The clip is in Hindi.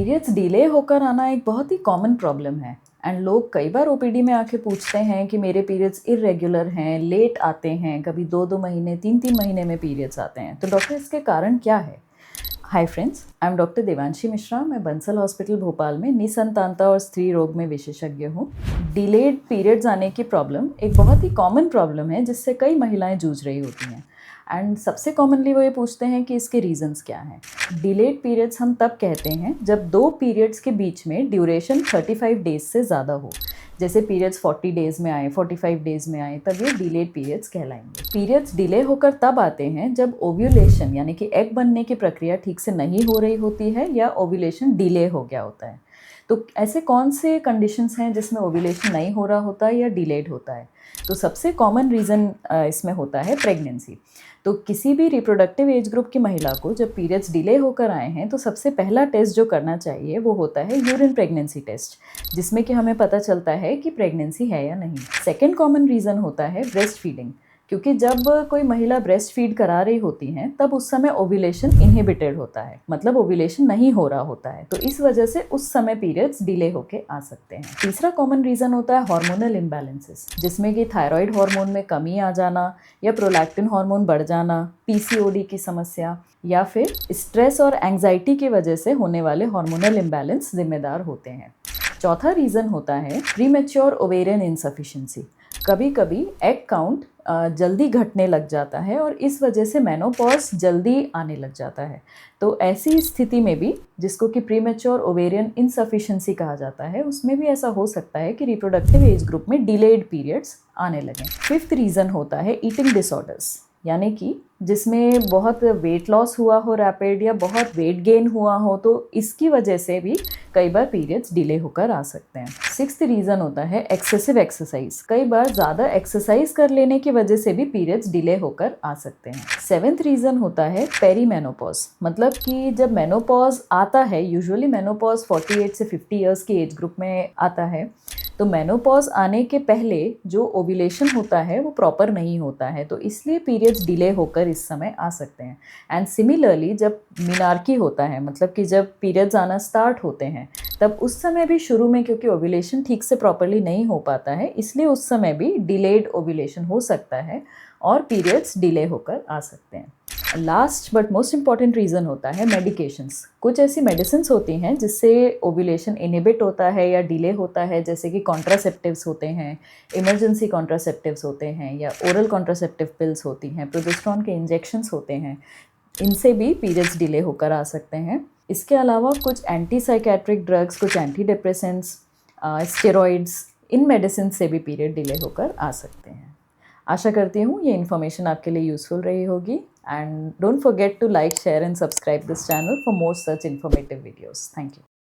पीरियड्स डिले होकर आना एक बहुत ही कॉमन प्रॉब्लम है एंड लोग कई बार ओपीडी में आके पूछते हैं कि मेरे पीरियड्स इरेगुलर हैं, लेट आते हैं, कभी 2-2 महीने 3-3 महीने में पीरियड्स आते हैं। तो डॉक्टर इसके कारण क्या है? Hi friends, I am doctor Devanshi Mishra. मैं बंसल हॉस्पिटल भोपाल में निसंतानता और स्त्री रोग में विशेषज्ञ हूँ। डिलेड पीरियड्स आने की प्रॉब्लम एक बहुत ही कॉमन प्रॉब्लम है जिससे कई महिलाएं जूझ रही होती हैं एंड सबसे कॉमनली वो ये पूछते हैं कि इसके रीजंस क्या हैं। डिलेड पीरियड्स हम तब कहते हैं जब दो पीरियड्स के बीच में ड्यूरेशन 35 डेज से ज़्यादा हो। जैसे पीरियड्स 40 डेज़ में आए, 45 डेज़ में आए, तब ये डिलेड पीरियड्स कहलाएंगे। पीरियड्स डिले होकर तब आते हैं जब ओव्यूलेशन यानी कि एग बनने की प्रक्रिया ठीक से नहीं हो रही होती है या ओव्यूलेशन डिले हो गया होता है। तो ऐसे कौन से कंडीशंस हैं जिसमें ओव्यूलेशन नहीं हो रहा होता है या डिलेड होता है? तो सबसे कॉमन रीज़न इसमें होता है प्रेगनेंसी। तो किसी भी रिप्रोडक्टिव एज ग्रुप की महिला को जब पीरियड्स डिले होकर आए हैं तो सबसे पहला टेस्ट जो करना चाहिए वो होता है यूरिन प्रेगनेंसी टेस्ट, जिसमें कि हमें पता चलता है कि प्रेगनेंसी है या नहीं। सेकेंड कॉमन रीज़न होता है ब्रेस्ट फीडिंग, क्योंकि जब कोई महिला ब्रेस्ट फीड करा रही होती हैं तब उस समय ओव्यूलेशन इनहिबिटेड होता है, मतलब ओव्यूलेशन नहीं हो रहा होता है, तो इस वजह से उस समय पीरियड्स डिले होके आ सकते हैं। तीसरा कॉमन रीज़न होता है हार्मोनल इम्बैलेंसेस, जिसमें कि थायराइड हार्मोन में कमी आ जाना या प्रोलैक्टिन हार्मोन बढ़ जाना, पीसीओडी की समस्या या फिर स्ट्रेस और एंग्जाइटी की वजह से होने वाले हार्मोनल इम्बैलेंस जिम्मेदार होते हैं। चौथा रीज़न होता है प्रीमेच्योर ओवेरियन इनसफिशिएंसी। कभी कभी एग काउंट जल्दी घटने लग जाता है और इस वजह से मेनोपॉज जल्दी आने लग जाता है। तो ऐसी स्थिति में भी, जिसको कि प्रीमेच्योर ओवेरियन इनसफिशिएंसी कहा जाता है, उसमें भी ऐसा हो सकता है कि रिप्रोडक्टिव एज ग्रुप में डिलेड पीरियड्स आने लगें। फिफ्थ रीज़न होता है ईटिंग डिसऑर्डर्स, यानी कि जिसमें बहुत वेट लॉस हुआ हो रैपिड या बहुत वेट गेन हुआ हो, तो इसकी वजह से भी कई बार पीरियड्स डिले होकर आ सकते हैं। सिक्स्थ रीज़न होता है एक्सेसिव एक्सरसाइज। कई बार ज़्यादा एक्सरसाइज कर लेने की वजह से भी पीरियड्स डिले होकर आ सकते हैं। सेवेंथ रीज़न होता है पेरीमेनोपॉज, मतलब कि जब मेनोपॉज आता है, यूजुअली मेनोपॉज 48 से 50 ईयर्स के एज ग्रुप में आता है, तो मेनोपॉज आने के पहले जो ओव्यूलेशन होता है वो प्रॉपर नहीं होता है, तो इसलिए पीरियड्स डिले होकर इस समय आ सकते हैं। एंड सिमिलरली जब मिनार्की होता है, मतलब कि जब पीरियड्स आना स्टार्ट होते हैं, तब उस समय भी शुरू में क्योंकि ओव्यूलेशन ठीक से प्रॉपरली नहीं हो पाता है, इसलिए उस समय भी डिलेड ओव्यूलेशन हो सकता है और पीरियड्स डिले होकर आ सकते हैं। Last but most important reason होता है मेडिकेशंस। कुछ ऐसी मेडिसिन्स होती हैं जिससे ओव्यूलेशन इनहिबिट होता है या डिले होता है, जैसे कि कॉन्ट्रासेप्टिव्स होते हैं, इमरजेंसी कॉन्ट्रासेप्टिव्स होते हैं या ओरल कॉन्ट्रासेप्टिव पिल्स होती हैं, प्रोजेस्टेरॉन के इंजेक्शंस होते हैं। इनसे भी पीरियड्स डिले होकर आ सकते हैं। इसके अलावा कुछ एंटी साइकेट्रिक ड्रग्स, कुछ एंटी डिप्रेसेंट्स, स्टेरॉइड्स, इन मेडिसिन से भी पीरियड डिले होकर आ सकते हैं। आशा करती हूँ ये इन्फॉर्मेशन आपके लिए यूज़फुल रही होगी and don't forget to like, share and subscribe this channel for more such informative videos. Thank you.